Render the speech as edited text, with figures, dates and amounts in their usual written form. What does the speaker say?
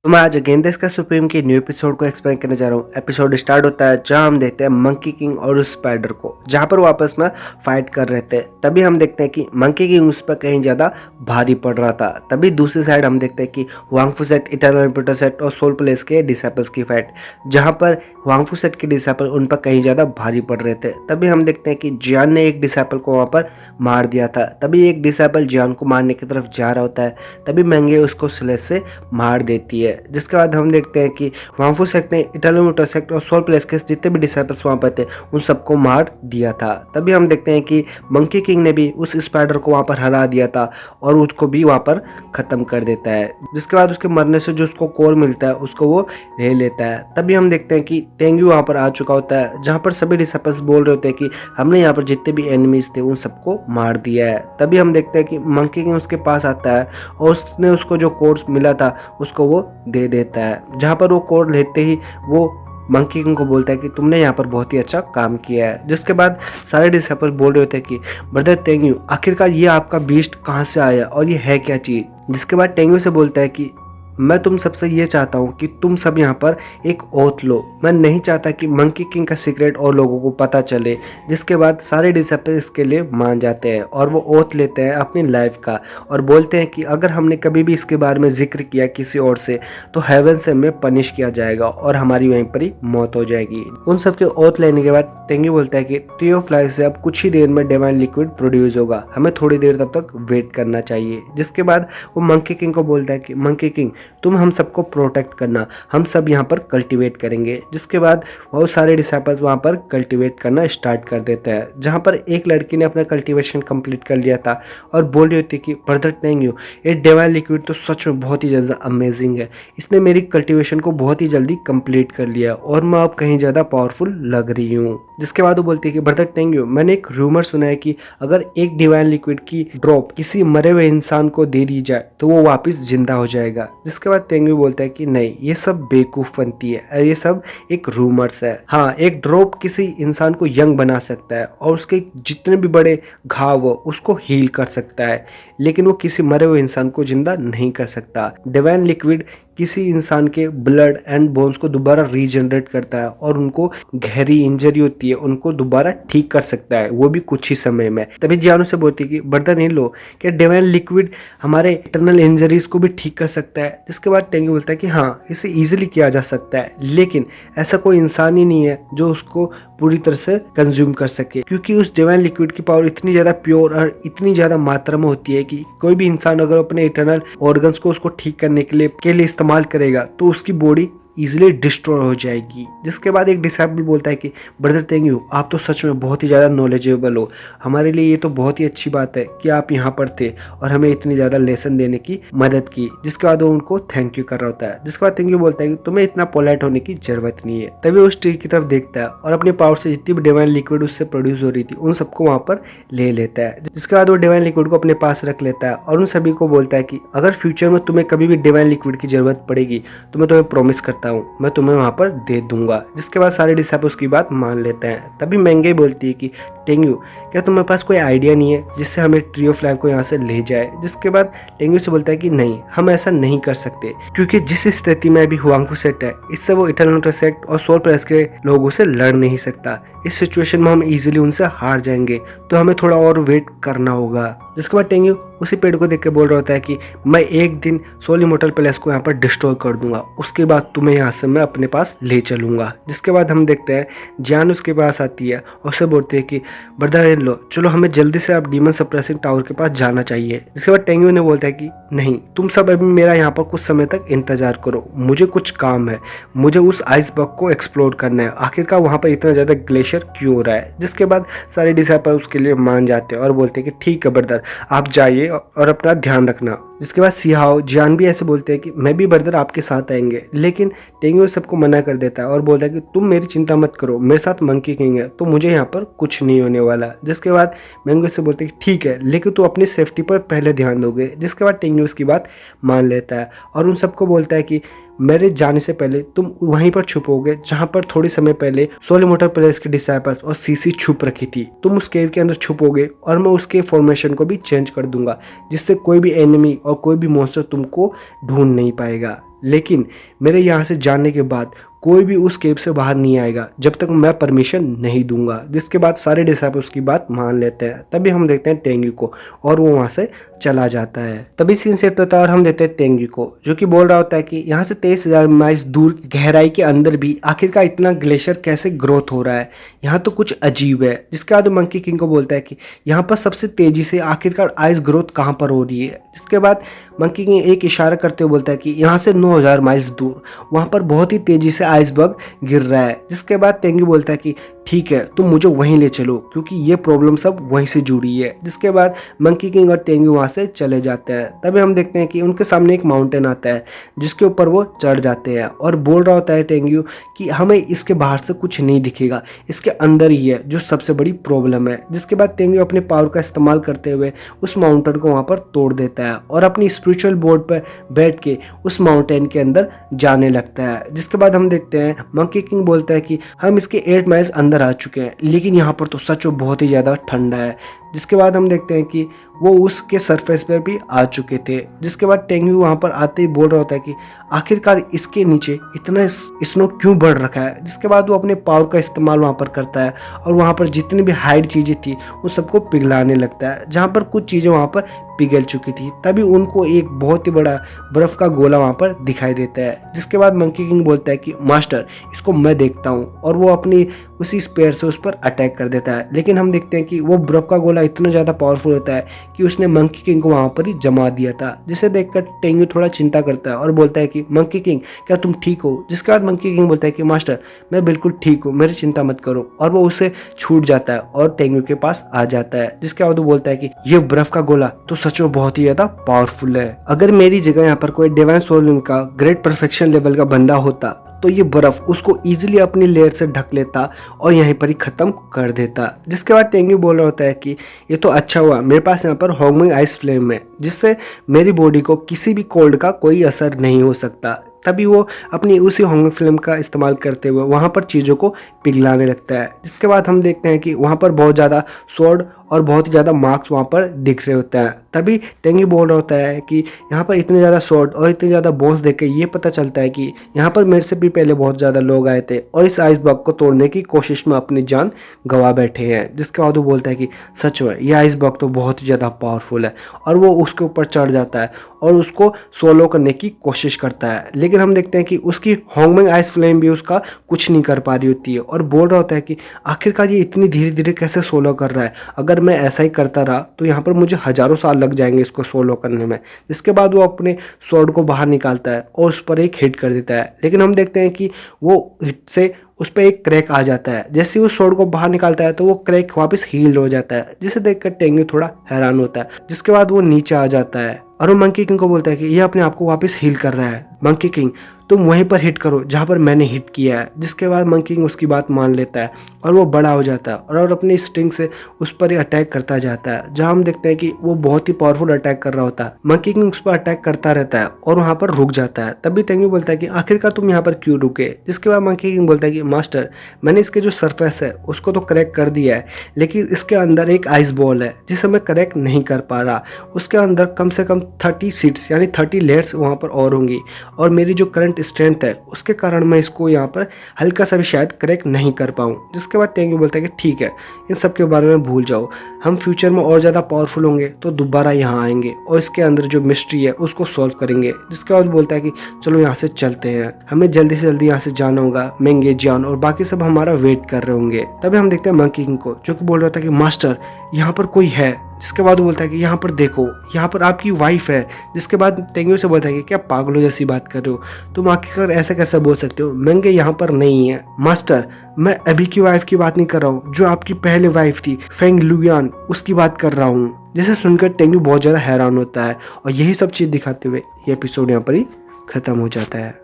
तो मैं आज गेंदेस का सुप्रीम के न्यू एपिसोड को एक्सप्लेन करने जा रहा हूँ। एपिसोड स्टार्ट होता है जहाँ हम देखते हैं मंकी किंग और उस स्पाइडर को, जहाँ पर वो आपस में फाइट कर रहे थे। तभी हम देखते हैं कि मंकी किंग उस पर कहीं ज़्यादा भारी पड़ रहा था। तभी दूसरी साइड हम देखते हैं कि Huangfu set, eternal imputer set और सोल प्लेस के डिसाइपल्स की फाइट, जहाँ पर हुआंगफू सेट के डिसाइपल उन पर कहीं ज़्यादा भारी पड़ रहे थे। तभी हम देखते हैं कि जियान ने एक डिसाइपल को वहाँ पर मार दिया था। तभी एक डिसाइपल जियान को मारने की तरफ जा रहा होता है, तभी मैंगे उसको स्लेश से मार देती है। जिसके बाद हम देखते हैं कि हुआंगफू सेक्ट ने इटर्नल इम्प्यूटर सेक्ट और सोल प्लेस के जितने भी डिसाइपल्स वहाँ पर थे उन सबको मार दिया था। तभी हम देखते हैं कि मंकी किंग ने भी उस स्पाइडर को वहाँ पर हरा दिया था और उसको भी वहाँ पर ख़त्म कर देता है। जिसके बाद उसके मरने से जो उसको कोर मिलता है उसको वो ले लेता है। तभी हम देखते हैं कि तेंग्यू वहाँ पर आ चुका होता है, जहाँ पर सभी डिसाइपल्स बोल रहे होते हैं कि हमने यहाँ पर जितने भी एनिमीज थे उन सबको मार दिया है। तभी हम देखते हैं कि मंकी किंग उसके पास आता है और उसने उसको जो कोर्स मिला था उसको वो दे देता है। जहाँ पर वो कोड लेते ही वो मंकी किंग को बोलता है कि तुमने यहाँ पर बहुत ही अच्छा काम किया है। जिसके बाद सारे डिसाइपल बोल रहे होते हैं कि ब्रदर तेंग्यू, आखिरकार ये आपका बीस्ट कहाँ से आया और ये है क्या चीज़। जिसके बाद तेंग्यू से बोलता है कि मैं तुम सबसे ये चाहता हूँ कि तुम सब यहाँ पर एक ओथ लो। मैं नहीं चाहता कि मंकी किंग का सीक्रेट और लोगों को पता चले। जिसके बाद सारे डिसाइपल इसके लिए मान जाते हैं और वो ओथ लेते हैं अपनी लाइफ का और बोलते हैं कि अगर हमने कभी भी इसके बारे में जिक्र किया किसी और से तो हेवन से हमें पनिश किया जाएगा और हमारी वहीं पर ही मौत हो जाएगी। उन सबके ओथ लेने के बाद तेंग्यू बोलता है कि ट्री ऑफ लाइफ से अब कुछ ही देर में डिवाइन लिक्विड प्रोड्यूस होगा, हमें थोड़ी देर तब तक वेट करना चाहिए। जिसके बाद वो मंकी किंग को बोलता है कि मंकी किंग, तुम हम सबको प्रोटेक्ट करना, हम सब यहाँ पर कल्टीवेट करेंगे। जिसके बाद वो सारे डिसाइपल्स वहाँ पर कल्टीवेट करना स्टार्ट कर देते हैं, जहाँ पर एक लड़की ने अपना कल्टीवेशन कंप्लीट कर लिया था और बोल रही होती कि ब्रदर तेंग्यू, ये डिवाइन लिक्विड तो सच में बहुत ही ज़्यादा अमेजिंग है, इसने मेरी कल्टीवेशन को बहुत ही जल्दी कंप्लीट कर लिया और मैं अब कहीं ज़्यादा पावरफुल लग रही हूँ। जिसके बाद वो बोलती है कि ब्रदर तेंग्यू, मैंने एक रूमर सुना है कि अगर एक डिवाइन लिक्विड की ड्रॉप किसी मरे हुए इंसान को दे दी जाए तो वो वापस जिंदा हो जाएगा। जिसके बाद तेंग्यू बोलता है कि नहीं, ये सब बेवकूफ बनती है, ये सब एक रूमर्स है। हाँ, एक ड्रॉप किसी इंसान को यंग बना सकता है और उसके जितने भी बड़े घाव हो उसको हील कर सकता है, लेकिन वो किसी मरे हुए इंसान को जिंदा नहीं कर सकता। डिवाइन लिक्विड किसी इंसान के ब्लड एंड बोन्स को दोबारा रीजनरेट करता है और उनको गहरी इंजरी होती है उनको दोबारा ठीक कर सकता है, वो भी कुछ ही समय में। तभी जियानो से बोलती है कि ब्रदर नहीं लो, क्या डिवाइन लिक्विड हमारे इंटरनल इंजरीज को भी ठीक कर सकता है। जिसके बाद तेंग्यू बोलता है कि हाँ, इसे इजीली किया जा सकता है, लेकिन ऐसा कोई इंसान ही नहीं है जो उसको पूरी तरह से कंज्यूम कर सके, क्योंकि उस डिवाइन लिक्विड की पावर इतनी ज़्यादा प्योर और इतनी ज़्यादा मात्रा में होती है कि कोई भी इंसान अगर अपने इंटरनल ऑर्गन्स को उसको ठीक करने के लिए इस्तेमाल करेगा तो उसकी बॉडी इजिली डिस्ट्रॉय हो जाएगी। जिसके बाद एक डिसाइपल बोलता है कि ब्रदर तेंग्यू, आप तो सच में बहुत ही ज़्यादा नॉलेजेबल हो, हमारे लिए ये तो बहुत ही अच्छी बात है कि आप यहाँ पर थे और हमें इतनी ज़्यादा लेसन देने की मदद की। जिसके बाद वो उनको थैंक यू कर रहा होता है। जिसके बाद तेंग्यू बोलता है कि तुम्हें इतना पोलाइट होने की जरूरत नहीं है। तभी उस ट्री की तरफ देखता है और अपनी पावर से जितनी भी डिवाइन लिक्विड उससे प्रोड्यूस हो रही थी उन सबको वहाँ पर ले लेता है। जिसके बाद वो डिवाइन लिक्विड को अपने पास रख लेता है और उन सभी को बोलता है कि अगर फ्यूचर में तुम्हें कभी भी डिवाइन लिक्विड की जरूरत पड़ेगी तो मैं तुम्हें प्रॉमिस करता हूँ मैं तुम्हें वहां पर दे दूंगा। जिसके बाद सारे डिसाइपल्स की बात मान लेते हैं। तभी मैंगे बोलती है कि टेंग्यू, क्या तुम्हारे पास कोई आइडिया नहीं है जिससे हमें ट्री ऑफ लाइफ को यहाँ से ले जाए। जिसके बाद टेंग्यू से बोलता है कि नहीं, हम ऐसा नहीं कर सकते, क्योंकि जिस स्थिति में अभी हुआंगफू सेट है इससे वो इटर्नल सेट और सोल प्लेस के लोगों से लड़ नहीं सकता। इस सिचुएशन में हम इजीली उनसे हार जाएंगे, तो हमें थोड़ा और वेट करना होगा। जिसके बाद टेंग्यू उसी पेड़ को देख के बोल रहा होता है कि मैं एक दिन सोल इमोर्टल पैलेस को यहाँ पर डिस्ट्रॉय कर दूंगा, उसके बाद तुम्हें यहाँ से मैं अपने पास ले चलूंगा। जिसके बाद हम देखते हैं जियान उसके पास आती है और उसे बोलती है कि ब्रदर इन लो, चलो हमें जल्दी से अब डीमन सप्रेसिंग टावर के पास जाना चाहिए। जिसके बाद टेंग्यू ने बोलता है कि नहीं, तुम सब अभी मेरा यहाँ पर कुछ समय तक इंतजार करो, मुझे कुछ काम है, मुझे उस आइसबर्ग को एक्सप्लोर करना है, आखिरकार वहाँ पर इतना ज़्यादा ग्लेशियर क्यों हो रहा है। जिसके बाद सारे डिसाइपल उसके लिए मान जाते हैं और बोलते हैं कि ठीक है ब्रदर, आप जाइए और अपना ध्यान रखना। जिसके बाद सिहाओ जियान भी ऐसे बोलते हैं कि मैं भी ब्रदर आपके साथ आएंगे, लेकिन टेंग्यू सबको मना कर देता है और बोलता है कि तुम मेरी चिंता मत करो, मेरे साथ मंकी किंग है तो मुझे यहाँ पर कुछ नहीं होने वाला। जिसके बाद मैंगो से बोलते हैं कि ठीक है, लेकिन तू अपनी सेफ्टी पर पहले ध्यान दोगे। जिसके बाद टेंग्यू उसकी बात मान लेता है और उन सबको बोलता है कि मेरे जाने से पहले तुम वहीं पर छुपोगे जहां पर थोड़ी समय पहले सोल इमोर्टल पैलेस के डिसाइपल्स और सीसी छुप रखी थी। तुम उस केव के अंदर छुपोगे और मैं उसके फॉर्मेशन को भी चेंज कर दूंगा, जिससे कोई भी एनिमी और कोई भी मॉन्स्टर तुमको ढूंढ नहीं पाएगा। लेकिन मेरे यहाँ से जाने के बाद कोई भी उस केव से बाहर नहीं आएगा जब तक मैं परमिशन नहीं दूंगा। जिसके बाद सारे डिसाइपल उसकी बात मान लेते हैं। तभी हम देखते हैं टेंग्यू को और वो वहाँ से चला जाता है। तभी सीन सेट होता है और हम देते हैं टेंग्यू को, जो कि बोल रहा होता है कि यहाँ से 23,000 माइल दूर गहराई के अंदर भी आखिरकार इतना ग्लेशियर कैसे ग्रोथ हो रहा है, यहाँ तो कुछ अजीब है। जिसके बाद मंकी किंग को बोलता है कि यहाँ पर सबसे तेजी से आखिरकार आइस ग्रोथ कहाँ पर हो रही है। जिसके बाद मंकी किंग एक इशारा करते हुए बोलता है कि यहाँ से 9,000 माइल्स दूर वहाँ पर बहुत ही तेजी से आइसबर्ग गिर रहा है। जिसके बाद टेंग्यू बोलता है कि ठीक है, तुम मुझे वहीं ले चलो क्योंकि ये प्रॉब्लम सब वहीं से जुड़ी है। जिसके बाद मंकी किंग और टेंग्यू वहाँ से चले जाते हैं। तभी हम देखते हैं कि उनके सामने एक माउंटेन आता है जिसके ऊपर वो चढ़ जाते हैं और बोल रहा होता है टेंग्यू कि हमें इसके बाहर से कुछ नहीं दिखेगा, इसके अंदर ही है जो सबसे बड़ी प्रॉब्लम है। जिसके बाद टेंग्यू अपने पावर का इस्तेमाल करते हुए उस माउंटेन को वहाँ पर तोड़ देता है और अपनी स्पिरिचुअल बोर्ड पर बैठ के उस माउंटेन के अंदर जाने लगता है। जिसके बाद हम देखते हैं मंकी किंग बोलता है कि हम इसके 8 माइल्स अंदर आ चुके हैं, लेकिन यहाँ पर तो सच में बहुत ही ज़्यादा ठंडा है। जिसके बाद हम देखते हैं कि वो उसके सरफेस पर भी आ चुके थे। जिसके बाद टेंग्यू वहाँ पर आते ही बोल रहा होता है कि आखिरकार इसके नीचे इतना स्नो क्यों बढ़ रखा है। जिसके बाद वो अपने पावर का इस्तेमाल वहाँ पर करता है और वहाँ पर जितनी भी हाइड चीज़ें थी उन सबको पिघलाने लगता है, जहाँ पर कुछ चीज़ें वहाँ पर पिघल चुकी थी। तभी उनको एक बहुत ही बड़ा बर्फ का गोला वहाँ पर दिखाई देता है। जिसके बाद मंकी किंग बोलता है कि मास्टर इसको मैं देखता हूँ, और वो अपनी उसी स्पेयर से उस पर अटैक कर देता है। लेकिन हम देखते हैं कि वो बर्फ का गोला इतना ज़्यादा पावरफुल होता है कि उसने मंकी किंग को वहाँ पर ही जमा दिया था। जिसे देखकर टेंग्यू थोड़ा चिंता करता है और बोलता है कि मंकी किंग क्या तुम ठीक हो। जिसके बाद मंकी किंग बोलता है कि मास्टर मैं बिल्कुल ठीक हूँ, मेरी चिंता मत करो, और वो उसे छूट जाता है और टेंग्यू के पास आ जाता है। जिसके बाद वो बोलता है कि ये बर्फ का गोला तो सच में बहुत ही ज़्यादा पावरफुल है। अगर मेरी जगह यहाँ पर कोई डिवाइन सोल का ग्रेट परफेक्शन लेवल का बंदा होता तो ये बर्फ उसको इजीली अपनी लेयर से ढक लेता और यहीं पर ही ख़त्म कर देता। जिसके बाद टेंग्यू बोल रहा होता है कि ये तो अच्छा हुआ मेरे पास यहाँ पर होंगमिंग आइस फ्लेम है, जिससे मेरी बॉडी को किसी भी कोल्ड का कोई असर नहीं हो सकता। तभी वो अपनी उसी होंगमिंग फ्लेम का इस्तेमाल करते हुए वहाँ पर चीज़ों को पिघलाने लगता है। जिसके बाद हम देखते हैं कि वहाँ पर बहुत ज़्यादा स्वॉर्ड और बहुत ही ज़्यादा मार्क्स वहाँ पर दिख रहे होते हैं। तभी टेंगी बोल रहा होता है कि यहाँ पर इतने ज़्यादा स्वॉर्ड और इतने ज़्यादा बोन्स देख के ये पता चलता है कि यहाँ पर मेरे से भी पहले बहुत ज़्यादा लोग आए थे और इस आइसबर्ग को तोड़ने की कोशिश में अपनी जान गंवा बैठे हैं। जिसके बाद वो बोलता है कि सच में ये आइसबर्ग तो बहुत ही ज़्यादा पावरफुल है, और वो उसके ऊपर चढ़ जाता है और उसको सोलो करने की कोशिश करता है। लेकिन हम देखते हैं कि उसकी होंगमिंग आइस फ्लेम भी उसका कुछ नहीं कर पा रही होती है और बोल रहा होता है कि आखिरकार ये इतनी धीरे धीरे कैसे सोलो कर रहा है, अगर मैं ऐसा ही करता रहा तो यहाँ पर मुझे हज़ारों साल लग जाएंगे इसको सोलो करने में। जिसके बाद वो अपने स्वॉर्ड को बाहर निकालता है और उस पर एक हिट कर देता है। लेकिन हम देखते हैं कि वो हिट से उस पर एक क्रैक आ जाता है। जैसे ही वो स्वॉर्ड को बाहर निकालता है तो वो क्रैक वापस हील हो जाता है, जिसे देखकर टेंगी थोड़ा हैरान होता है। जिसके बाद वो नीचे आ जाता है और वो मंकी किंग को बोलता है कि ये अपने आप को वापस हील कर रहा है, मंकी किंग तुम वहीं पर हिट करो जहाँ पर मैंने हिट किया है। जिसके बाद मंकी किंग उसकी बात मान लेता है और वो बड़ा हो जाता है और अपनी स्टिंग से उस पर अटैक करता जाता है, जहाँ हम देखते हैं कि वो बहुत ही पावरफुल अटैक कर रहा होता है। मंकी किंग उस पर अटैक करता रहता है और वहाँ पर रुक जाता है। तभी टेंगी बोलता है कि आखिरकार तुम यहाँ पर क्यों रुके। जिसके बाद मंकी किंग बोलता है कि मास्टर मैंने इसके जो सरफेस है उसको तो क्रैक कर दिया है, लेकिन इसके अंदर एक आइस बॉल है जिसे मैं क्रैक नहीं कर पा रहा। उसके अंदर कम से कम 30 सीट्स यानी 30 लेयर्स वहाँ पर और होंगी, और मेरी जो करंट स्ट्रेंथ है उसके कारण मैं इसको यहाँ पर हल्का सा भी शायद क्रैक नहीं कर पाऊँ। जिसके बाद टेंगी बोलता है कि ठीक है, इन सब के बारे में भूल जाओ, हम फ्यूचर में और ज़्यादा पावरफुल होंगे तो दोबारा यहाँ आएंगे और इसके अंदर जो मिस्ट्री है उसको सॉल्व करेंगे। जिसके बाद बोलता है कि चलो यहाँ से चलते हैं, हमें जल्दी से जल्दी यहाँ से जाना होगा, मेंगे जान और बाकी सब हमारा वेट कर रहे होंगे। तभी हम देखते हैं मंकी किंग को जो कि बोल रहा था कि मास्टर यहाँ पर कोई है। जिसके बाद वो बोलता है कि यहाँ पर देखो, यहाँ पर आपकी वाइफ है। जिसके बाद टेंगी से बोलता है कि क्या पागलों जैसी बात कर रहे हो, तुम आखिरकार ऐसे कैसे बोल सकते हो, मेंगे यहाँ पर नहीं है। मास्टर मैं अभी की वाइफ की बात नहीं कर रहा हूँ, जो आपकी पहले वाइफ थी फेंग लुयान उसकी बात कर रहा हूँ। जिसे सुनकर टेंगी बहुत ज़्यादा हैरान होता है और यही सब चीज़ दिखाते हुए ये एपिसोड यहाँ पर ही खत्म हो जाता है।